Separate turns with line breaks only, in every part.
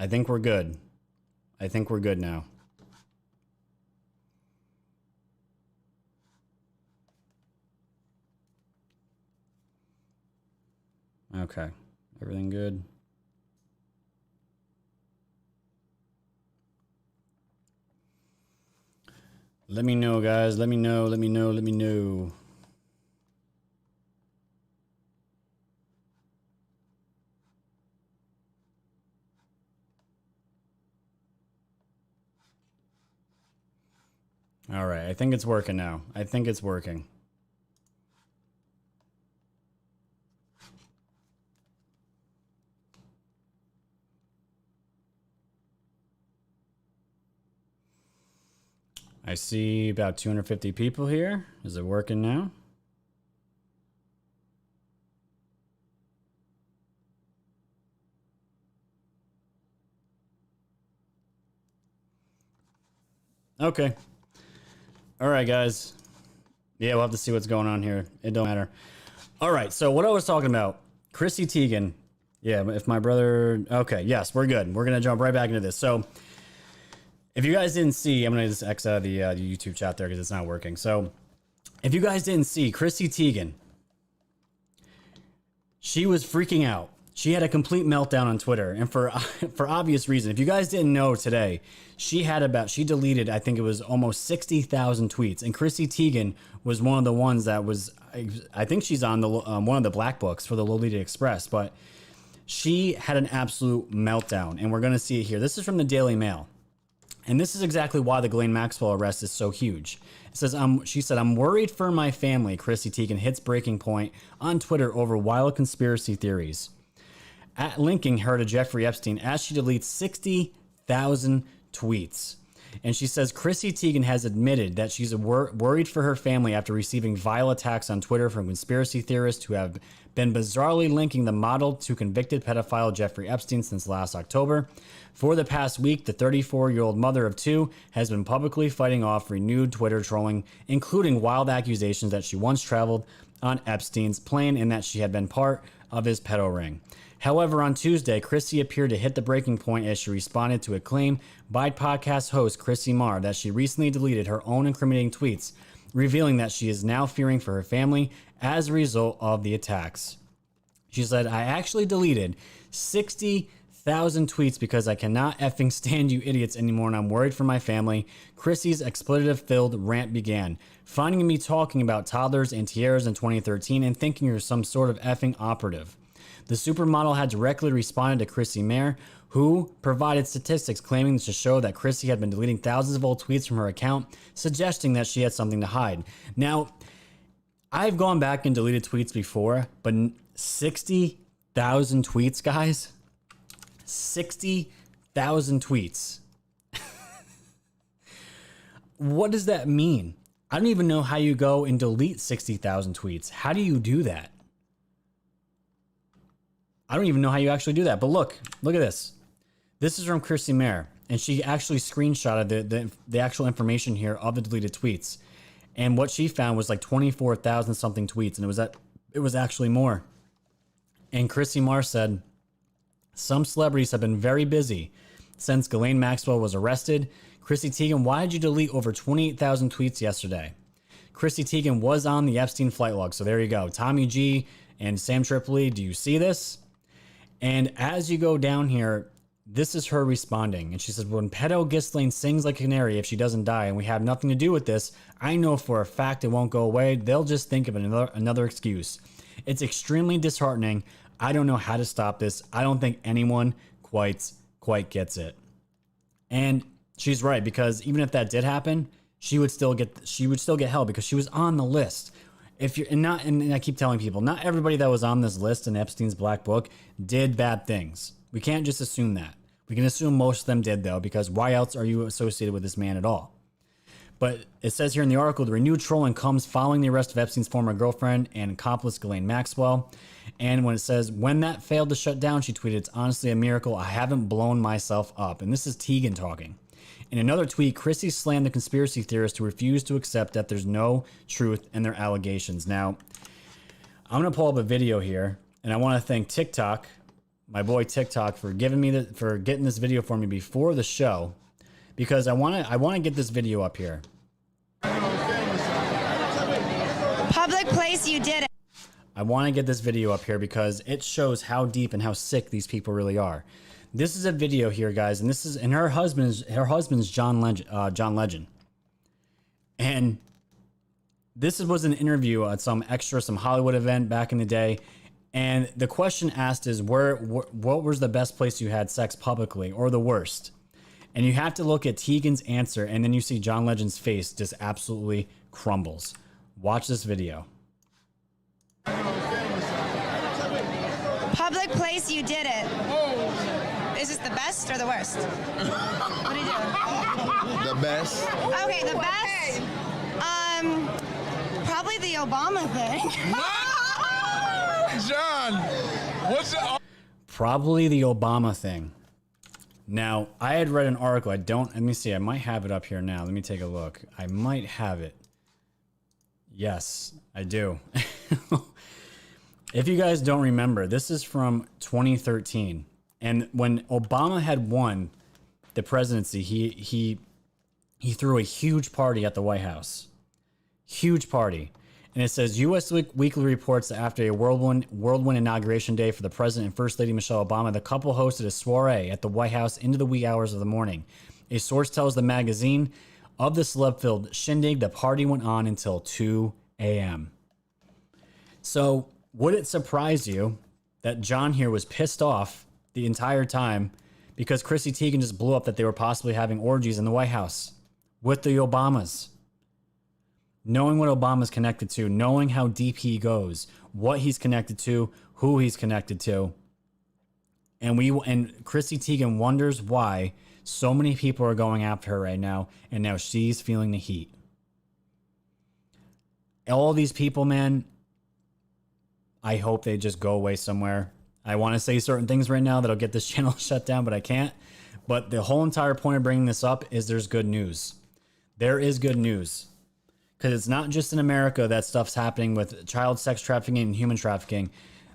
I think we're good. I think we're good now. Okay. Everything good? Let me know, guys. Let me know. Let me know. Let me know. All right. I think it's working now. I think it's working. I see about 250 people here. Is it working now? Okay. All right, guys. Yeah, we'll have to see what's going on here. It don't matter. All right, so what I was talking about, Chrissy Teigen. Yeah, if my brother... Okay, yes, we're good. We're going to jump right back into this. So if you guys didn't see, I'm going to just X out of the YouTube chat there because it's not working. So if you guys didn't see, Chrissy Teigen, she was freaking out. She had a complete meltdown on Twitter, and for obvious reason. If you guys didn't know today, she deleted, I think it was almost 60,000 tweets, and Chrissy Teigen was one of the ones that was, I think she's on the one of the black books for the Lolita Express, but she had an absolute meltdown, and we're going to see it here. This is from the Daily Mail, and this is exactly why the Ghislaine Maxwell arrest is so huge. It says, she said, "I'm worried for my family." Chrissy Teigen hits breaking point on Twitter over wild conspiracy theories, linking her to Jeffrey Epstein as she deletes 60,000 tweets. And she says Chrissy Teigen has admitted that she's worried for her family after receiving vile attacks on Twitter from conspiracy theorists who have been bizarrely linking the model to convicted pedophile Jeffrey Epstein since last October. For the past week, the 34-year-old mother of two has been publicly fighting off renewed Twitter trolling, including wild accusations that she once traveled on Epstein's plane and that she had been part of his pedo ring. However, on Tuesday, Chrissy appeared to hit the breaking point as she responded to a claim by podcast host Chrissy Marr that she recently deleted her own incriminating tweets, revealing that she is now fearing for her family as a result of the attacks. She said, "I actually deleted 60,000 tweets because I cannot effing stand you idiots anymore and I'm worried for my family." Chrissy's expletive-filled rant began, finding me talking about toddlers and tiaras in 2013 and thinking you're some sort of effing operative. The supermodel had directly responded to Chrissy Mayer, who provided statistics claiming to show that Chrissy had been deleting thousands of old tweets from her account, suggesting that she had something to hide. Now, I've gone back and deleted tweets before, but 60,000 tweets, guys? 60,000 tweets. What does that mean? I don't even know how you go and delete 60,000 tweets. How do you do that? I don't even know how you actually do that. But look at this. This is from Chrissy Mayer, and she actually screenshotted the actual information here of the deleted tweets. And what she found was like 24,000 something tweets, and it was actually more. And Chrissy Marr said, "Some celebrities have been very busy since Ghislaine Maxwell was arrested. Chrissy Teigen, why did you delete over 28,000 tweets yesterday?" Chrissy Teigen was on the Epstein flight log, so there you go. Tommy G and Sam Tripoli, do you see this? And as you go down here, this is her responding. And she says, "When pedo Ghislaine sings like a canary if she doesn't die, and we have nothing to do with this, I know for a fact it won't go away. They'll just think of another excuse. It's extremely disheartening. I don't know how to stop this. I don't think anyone quite gets it." And she's right, because even if that did happen, she would still get held because she was on the list. If you're not, and I keep telling people, not everybody that was on this list in Epstein's black book did bad things. We can't just assume that. We can assume most of them did, though, because why else are you associated with this man at all? But it says here in the article, the renewed trolling comes following the arrest of Epstein's former girlfriend and accomplice Ghislaine Maxwell. And when it says, when that failed to shut down, she tweeted, "It's honestly a miracle. I haven't blown myself up." And this is Teigen talking. In another tweet, Chrissy slammed the conspiracy theorists who refuse to accept that there's no truth in their allegations. Now, I'm going to pull up a video here, and I want to thank TikTok, my boy TikTok for getting this video for me before the show, because I want to get this video up here.
Public place, you did it.
I want to get this video up here because it shows how deep and how sick these people really are. This is a video here, guys, and her husband's John Legend. And this was an interview at some Hollywood event back in the day. And the question asked is, what was the best place you had sex publicly, or the worst? And you have to look at Tegan's answer, and then you see John Legend's face just absolutely crumbles. Watch this video.
Public place, you did it. Is this the best or the worst? What are you doing?
The best.
Okay, the best. Probably the Obama thing.
John, what's the...
Probably the Obama thing. Now, I had read an article. Let me see. I might have it up here now. Let me take a look. I might have it. Yes, I do. If you guys don't remember, this is from 2013. And when Obama had won the presidency, he threw a huge party at the White House. Huge party. And it says, U.S. Weekly reports that after a whirlwind inauguration day for the President and First Lady Michelle Obama, the couple hosted a soiree at the White House into the wee hours of the morning. A source tells the magazine of the celeb-filled shindig, the party went on until 2 a.m. So would it surprise you that John here was pissed off the entire time because Chrissy Teigen just blew up that they were possibly having orgies in the White House with the Obamas? Knowing what Obama's connected to, knowing how deep he goes, what he's connected to, who he's connected to. And Chrissy Teigen wonders why so many people are going after her right now, and now she's feeling the heat. All these people, man, I hope they just go away somewhere. I want to say certain things right now that'll get this channel shut down, but I can't. But the whole entire point of bringing this up is there's good news. There is good news. Because it's not just in America that stuff's happening with child sex trafficking and human trafficking.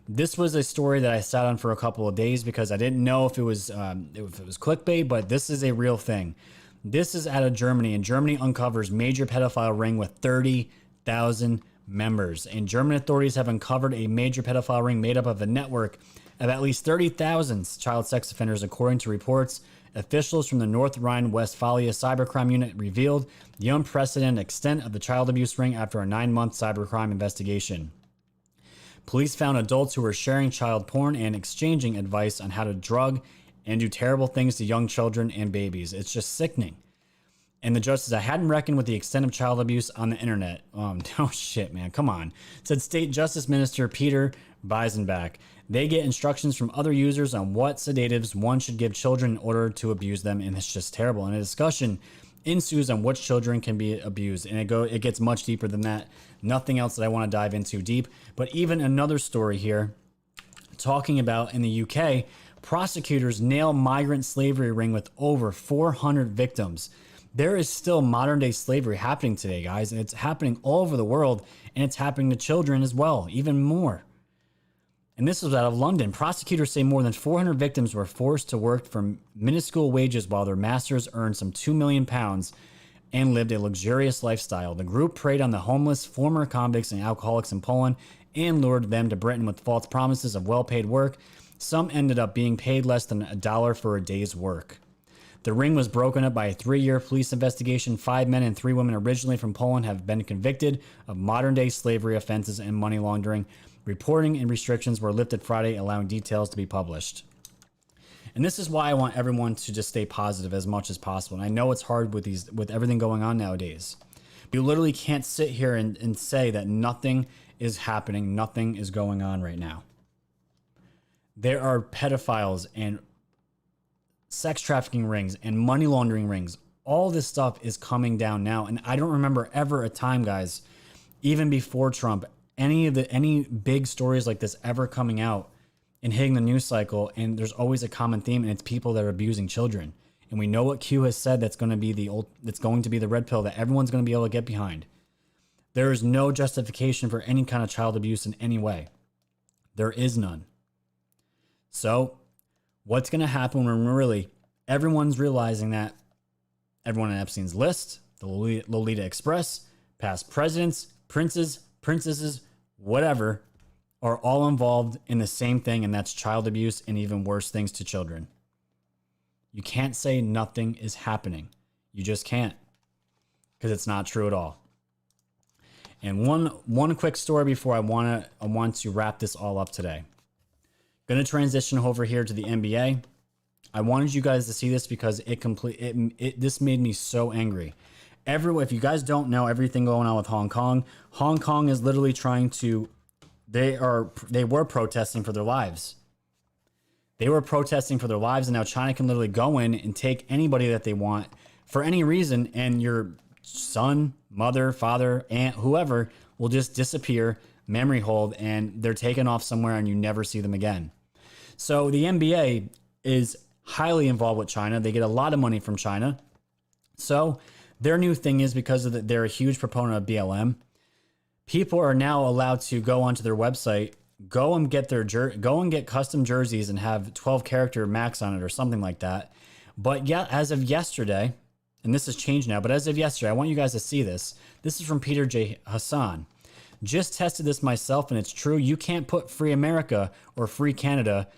This was a story that I sat on for a couple of days because I didn't know if it was clickbait, but this is a real thing. This is out of Germany, and Germany uncovers major pedophile ring with 30,000 members. And German authorities have uncovered a major pedophile ring made up of a network of at least 30,000 child sex offenders, according to reports. Officials from the North Rhine-Westphalia cybercrime unit revealed the unprecedented extent of the child abuse ring after a 9-month cybercrime investigation. Police found adults who were sharing child porn and exchanging advice on how to drug and do terrible things to young children and babies. It's just sickening. And the judge says, I hadn't reckoned with the extent of child abuse on the internet. Oh shit, man, come on. Said State Justice Minister Peter Beisenbach. They get instructions from other users on what sedatives one should give children in order to abuse them, and it's just terrible. And a discussion ensues on which children can be abused, and it gets much deeper than that. Nothing else that I want to dive into deep. But even another story here, talking about in the UK, prosecutors nail migrant slavery ring with over 400 victims. There is still modern day slavery happening today, guys, and it's happening all over the world, and it's happening to children as well, even more. And this was out of London. Prosecutors say more than 400 victims were forced to work for minuscule wages while their masters earned some £2 million and lived a luxurious lifestyle. The group preyed on the homeless, former convicts, and alcoholics in Poland and lured them to Britain with false promises of well-paid work. Some ended up being paid less than $1 for a day's work. The ring was broken up by a 3-year police investigation. 5 men and 3 women originally from Poland have been convicted of modern-day slavery offenses and money laundering. Reporting and restrictions were lifted Friday, allowing details to be published. And this is why I want everyone to just stay positive as much as possible. And I know it's hard with everything going on nowadays. You literally can't sit here and say that nothing is happening, nothing is going on right now. There are pedophiles and sex trafficking rings and money laundering rings. All this stuff is coming down now. And I don't remember ever a time, guys, even before Trump, any big stories like this ever coming out and hitting the news cycle, and there's always a common theme, and it's people that are abusing children. And we know what Q has said that's going to be the red pill that everyone's going to be able to get behind. There is no justification for any kind of child abuse in any way. There is none. So What's going to happen when really everyone's realizing that everyone on Epstein's list, the Lolita Express, past presidents, princes, princesses, whatever, are all involved in the same thing, and that's child abuse and even worse things to children. You can't say nothing is happening. You just can't, because it's not true at all. And one quick story before I want to wrap this all up today. Going to transition over here to the NBA. I wanted you guys to see this because this made me so angry. If you guys don't know everything going on with Hong Kong is literally trying to. They were protesting for their lives. They were protesting for their lives, and now China can literally go in and take anybody that they want for any reason, and your son, mother, father, aunt, whoever will just disappear, memory hold, and they're taken off somewhere and you never see them again. So the NBA is highly involved with China. They get a lot of money from China. So their new thing is, because they're a huge proponent of BLM, people are now allowed to go onto their website, go and get custom jerseys and have 12 character max on it or something like that. But yeah, as of yesterday, and this has changed now, but as of yesterday, I want you guys to see this. This is from Peter J. Hassan. Just tested this myself, and it's true. You can't put Free America or Free Canada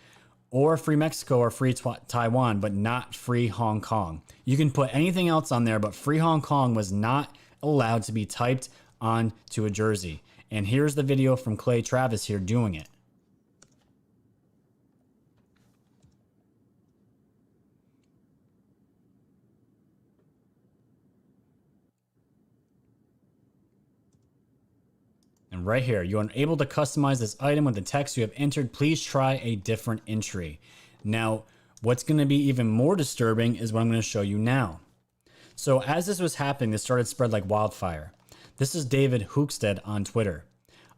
or Free Mexico or Free Taiwan, but not Free Hong Kong. You can put anything else on there, but Free Hong Kong was not allowed to be typed onto a jersey. And here's the video from Clay Travis here doing it. And right here, you are unable to customize this item with the text you have entered. Please try a different entry. Now, what's going to be even more disturbing is what I'm going to show you now. So as this was happening, this started to spread like wildfire. This is David Hookstead on Twitter.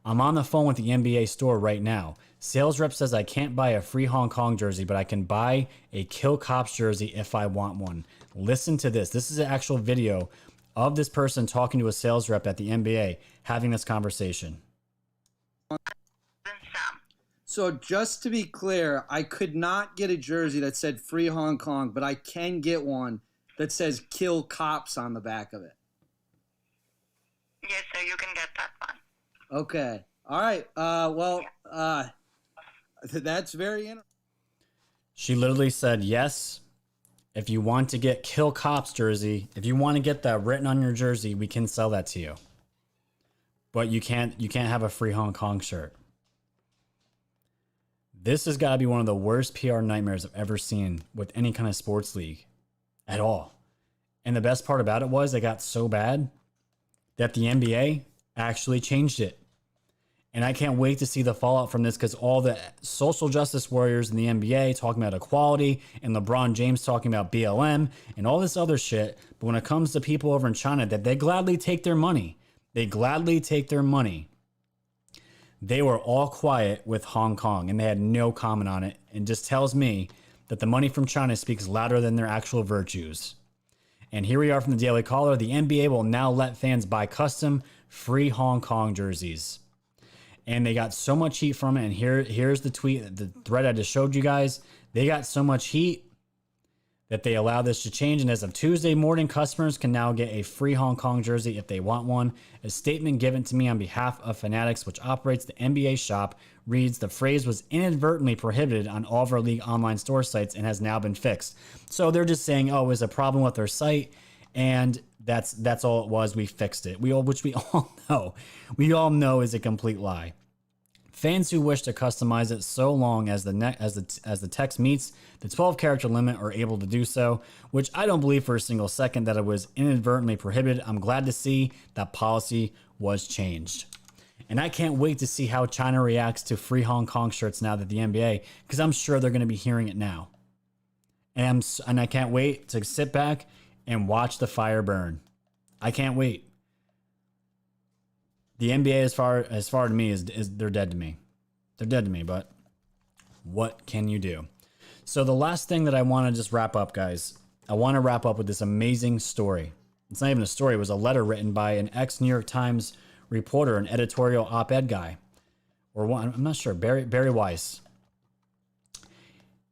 I'm on the phone with the NBA store right now. Sales rep says I can't buy a Free Hong Kong jersey, but I can buy a Kill Cops jersey if I want one. Listen to this. This is an actual video of this person talking to a sales rep at the NBA having this conversation.
So just to be clear, I could not get a jersey that said Free Hong Kong, but I can get one that says Kill Cops on the back of it.
Yes, sir, you can get that one.
Okay. All right. That's very interesting.
She literally said, yes, if you want to get Kill Cops jersey, if you want to get that written on your jersey, we can sell that to you. But you can't have a Free Hong Kong shirt. This has got to be one of the worst PR nightmares I've ever seen with any kind of sports league at all. And the best part about it was it got so bad that the NBA actually changed it. And I can't wait to see the fallout from this, because all the social justice warriors in the NBA talking about equality and LeBron James talking about BLM and all this other shit. But when it comes to people over in China, that they gladly take their money. They gladly take their money. They were all quiet with Hong Kong and they had no comment on it. And just tells me that the money from China speaks louder than their actual virtues. And here we are from the Daily Caller. The NBA will now let fans buy custom Free Hong Kong jerseys. And they got so much heat from it. And here's the tweet, the thread I just showed you guys. They got so much heat that they allow this to change. And as of Tuesday morning, customers can now get a Free Hong Kong jersey if they want one. A statement given to me on behalf of Fanatics, which operates the NBA shop, reads, the phrase was inadvertently prohibited on all of our league online store sites and has now been fixed. So they're just saying, oh, it was a problem with their site. And that's all it was. We fixed it. Which we all know is a complete lie. Fans who wish to customize it so long as the text meets the 12-character limit are able to do so, which I don't believe for a single second that it was inadvertently prohibited. I'm glad to see that policy was changed. And I can't wait to see how China reacts to Free Hong Kong shirts now that the NBA, because I'm sure they're going to be hearing it now. And I can't wait to sit back and watch the fire burn. I can't wait. The NBA, as far to me, is they're dead to me. They're dead to me, but what can you do? So the last thing that I want to just wrap up, guys, I want to wrap up with this amazing story. It's not even a story. It was a letter written by an ex-New York Times reporter, an editorial op-ed guy, or one, I'm not sure, Barry Weiss.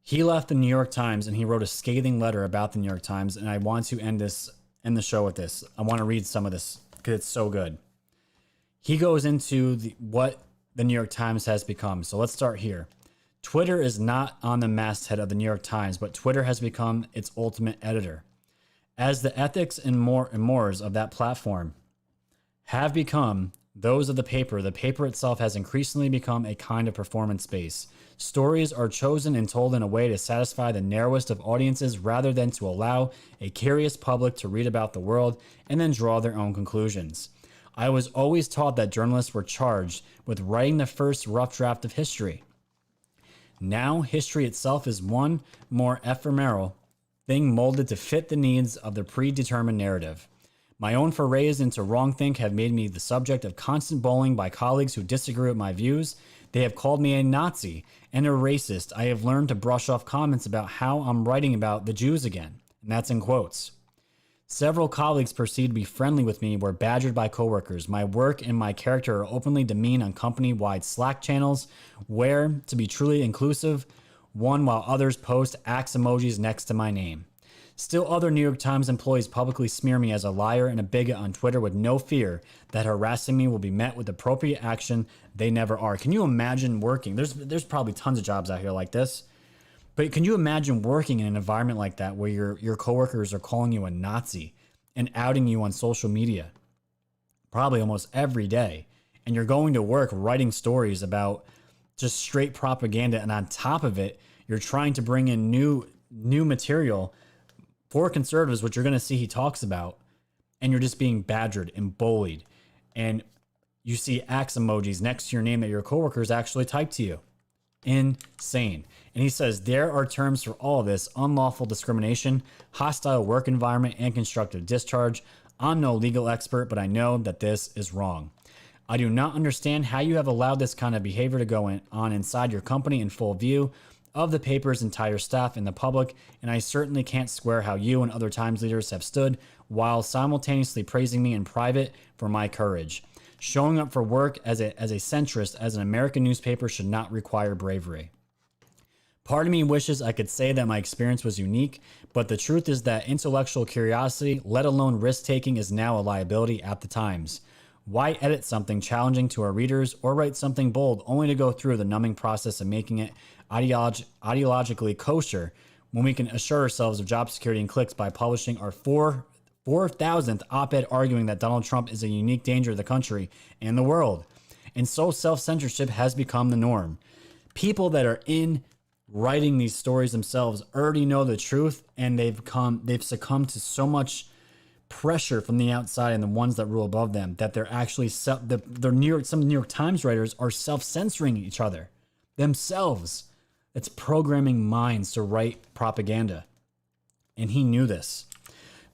He left the New York Times and he wrote a scathing letter about the New York Times. And I want to end the show with this. I want to read some of this because it's so good. He goes into what the New York Times has become. So let's start here. Twitter is not on the masthead of the New York Times, but Twitter has become its ultimate editor. As the ethics and mores of that platform have become those of the paper itself has increasingly become a kind of performance space. Stories are chosen and told in a way to satisfy the narrowest of audiences rather than to allow a curious public to read about the world and then draw their own conclusions. I was always taught that journalists were charged with writing the first rough draft of history. Now, history itself is one more ephemeral thing molded to fit the needs of the predetermined narrative. My own forays into wrongthink have made me the subject of constant bullying by colleagues who disagree with my views. They have called me a Nazi and a racist. I have learned to brush off comments about how I'm writing about the Jews again, and that's in quotes. Several colleagues perceived to be friendly with me were badgered by coworkers. My work and my character are openly demeaned on company-wide Slack channels where, to be truly inclusive, one while others post axe emojis next to my name. Still, other New York Times employees publicly smear me as a liar and a bigot on Twitter with no fear that harassing me will be met with appropriate action. They never are. Can you imagine working? There's probably tons of jobs out here like this. But can you imagine working in an environment like that where your coworkers are calling you a Nazi and outing you on social media? Probably almost every day. And you're going to work writing stories about just straight propaganda. And on top of it, you're trying to bring in new material for conservatives, which you're going to see he talks about, and you're just being badgered and bullied. And you see axe emojis next to your name that your coworkers actually typed to you. Insane. And he says there are terms for all of this: unlawful discrimination, hostile work environment, and constructive discharge. I'm no legal expert, but I know that this is wrong. I do not understand how you have allowed this kind of behavior to go on inside your company in full view of the paper's entire staff and the public, and I certainly can't square how you and other Times leaders have stood while simultaneously praising me in private for my courage. Showing up for work as a centrist as an American newspaper should not require bravery. Part of me wishes I could say that my experience was unique, but the truth is that intellectual curiosity, let alone risk-taking, is now a liability at the Times. Why edit something challenging to our readers or write something bold only to go through the numbing process of making it ideologically kosher when we can assure ourselves of job security and clicks by publishing our 4,000th op-ed arguing that Donald Trump is a unique danger to the country and the world? And so self-censorship has become the norm. People that are in writing these stories themselves already know the truth, and they've succumbed to so much pressure from the outside and the ones that rule above them that they're actually some New York Times writers are self-censoring each other themselves. It's programming minds to write propaganda. And he knew this.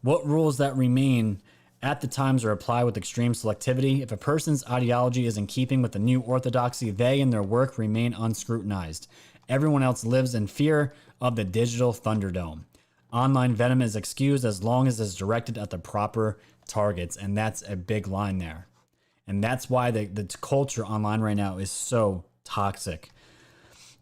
What rules that remain at the Times are applied with extreme selectivity. If a person's ideology is in keeping with the new orthodoxy, they and their work remain unscrutinized. Everyone else lives in fear of the digital Thunderdome. Online venom is excused as long as it's directed at the proper targets. And that's a big line there. And that's why the culture online right now is so toxic.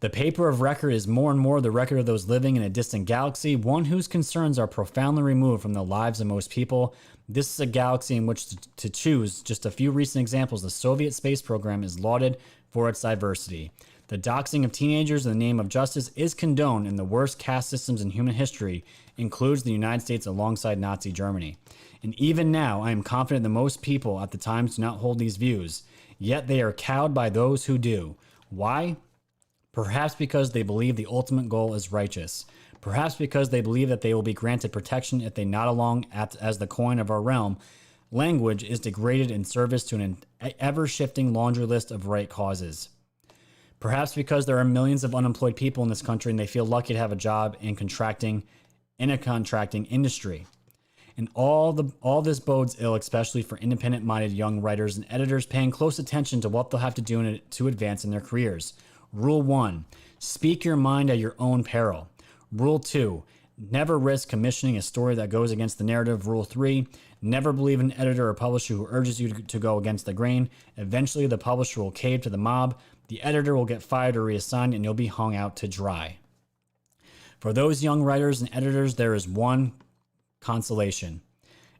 The paper of record is more and more the record of those living in a distant galaxy, one whose concerns are profoundly removed from the lives of most people. This is a galaxy in which to choose just a few recent examples. The Soviet space program is lauded for its diversity. The doxing of teenagers in the name of justice is condoned, and the worst caste systems in human history includes the United States alongside Nazi Germany. And even now, I am confident that most people at the Times do not hold these views, yet they are cowed by those who do. Why? Perhaps because they believe the ultimate goal is righteous. Perhaps because they believe that they will be granted protection if they nod along as the coin of our realm. Language is degraded in service to an ever-shifting laundry list of right causes. Perhaps because there are millions of unemployed people in this country and they feel lucky to have a job in a contracting industry. And all this bodes ill, especially for independent-minded young writers and editors paying close attention to what they'll have to do to advance in their careers. Rule 1, speak your mind at your own peril. Rule 2, never risk commissioning a story that goes against the narrative. Rule 3, never believe an editor or publisher who urges you to go against the grain. Eventually, the publisher will cave to the mob, the editor will get fired or reassigned, and you'll be hung out to dry. For those young writers and editors, there is one consolation.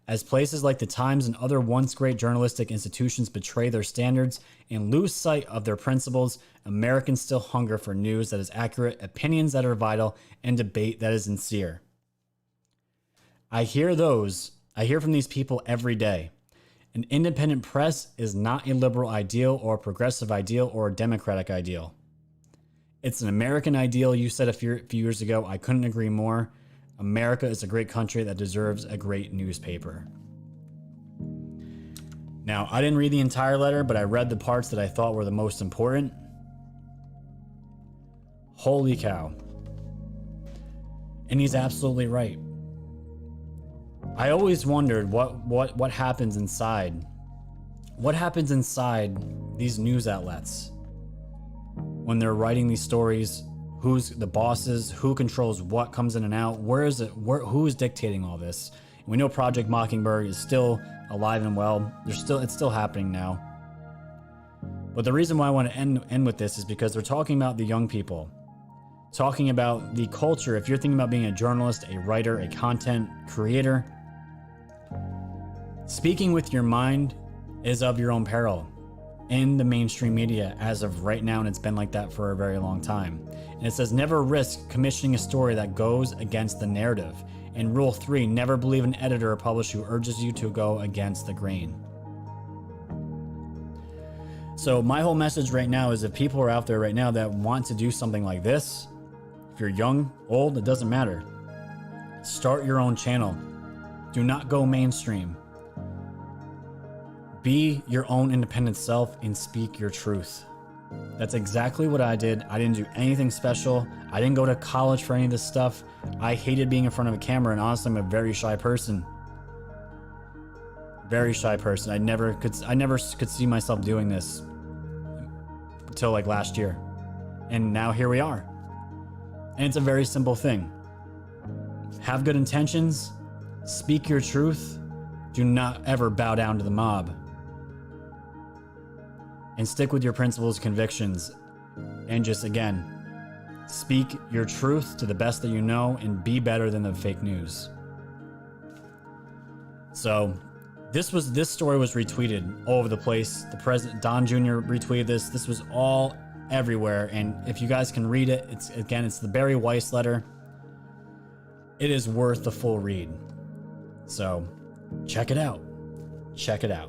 As places like the Times and other once great journalistic institutions betray their standards and lose sight of their principles, Americans still hunger for news that is accurate, opinions that are vital, and debate that is sincere. I hear from these people every day. An independent press is not a liberal ideal or a progressive ideal or a democratic ideal. It's an American ideal. You said a few years ago. I couldn't agree more. America is a great country that deserves a great newspaper. Now, I didn't read the entire letter, but I read the parts that I thought were the most important. Holy cow. And he's absolutely right. I always wondered what happens inside. What happens inside these news outlets when they're writing these stories? Who's the bosses? Who controls what comes in and out? Where is it? Who is dictating all this? And we know Project Mockingbird is still alive and well. It's still happening now. But the reason why I want to end with this is because they're talking about the young people, talking about the culture. If you're thinking about being a journalist, a writer, a content creator, speaking with your mind is of your own peril in the mainstream media as of right now, and it's been like that for a very long time. And it says, never risk commissioning a story that goes against the narrative. And rule 3, never believe an editor or publisher who urges you to go against the grain. So my whole message right now is if people are out there right now that want to do something like this, if you're young, old, it doesn't matter. Start your own channel. Do not go mainstream. Be your own independent self and speak your truth. That's exactly what I did. I didn't do anything special. I didn't go to college for any of this stuff. I hated being in front of a camera, and honestly, I'm a very shy person. Very shy person. I never could see myself doing this until like last year. And now here we are. And it's a very simple thing. Have good intentions. Speak your truth. Do not ever bow down to the mob. And stick with your principles, convictions, and just, again, speak your truth to the best that you know and be better than the fake news. So this story was retweeted all over the place. The president, Don Jr., retweeted this. This was all everywhere. And if you guys can read it, it's the Barry Weiss letter. It is worth the full read. So check it out. Check it out.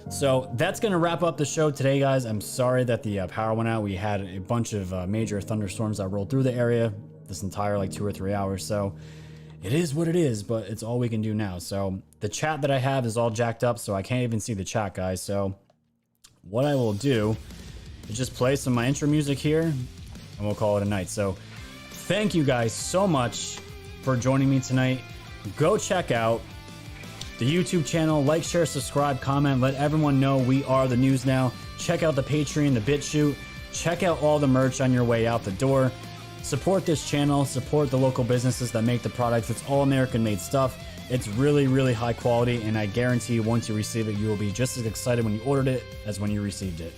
So that's going to wrap up the show today, guys. I'm sorry that the power went out. We had a bunch of major thunderstorms that rolled through the area this entire 2 or 3 hours. So it is what it is, but it's all we can do now. So the chat that I have is all jacked up, so I can't even see the chat, guys. So what I will do is just play some of my intro music here, and we'll call it a night. So thank you guys so much for joining me tonight. Go check out the YouTube channel, like, share, subscribe, comment, let everyone know we are the news now. Check out the Patreon, the BitChute. Check out all the merch on your way out the door. Support this channel, support the local businesses that make the products. It's all American made stuff. It's really, really high quality, and I guarantee you once you receive it, you will be just as excited when you ordered it as when you received it.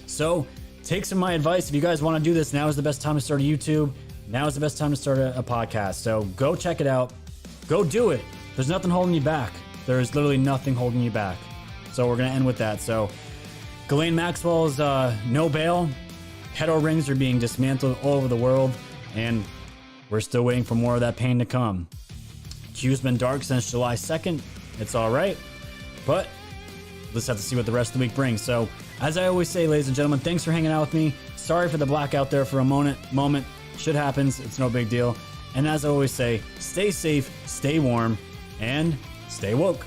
So take some of my advice. If you guys want to do this, now is the best time to start a YouTube. Now is the best time to start a podcast. So go check it out. Go do it. There's nothing holding you back. There is literally nothing holding you back. So we're going to end with that. So Ghislaine Maxwell's no bail. Pedo rings are being dismantled all over the world, and we're still waiting for more of that pain to come. Q's been dark since July 2nd. It's all right, but let's have to see what the rest of the week brings. So as I always say, ladies and gentlemen, thanks for hanging out with me. Sorry for the blackout there for a moment. Shit happens. It's no big deal. And as I always say, stay safe, stay warm, and stay woke.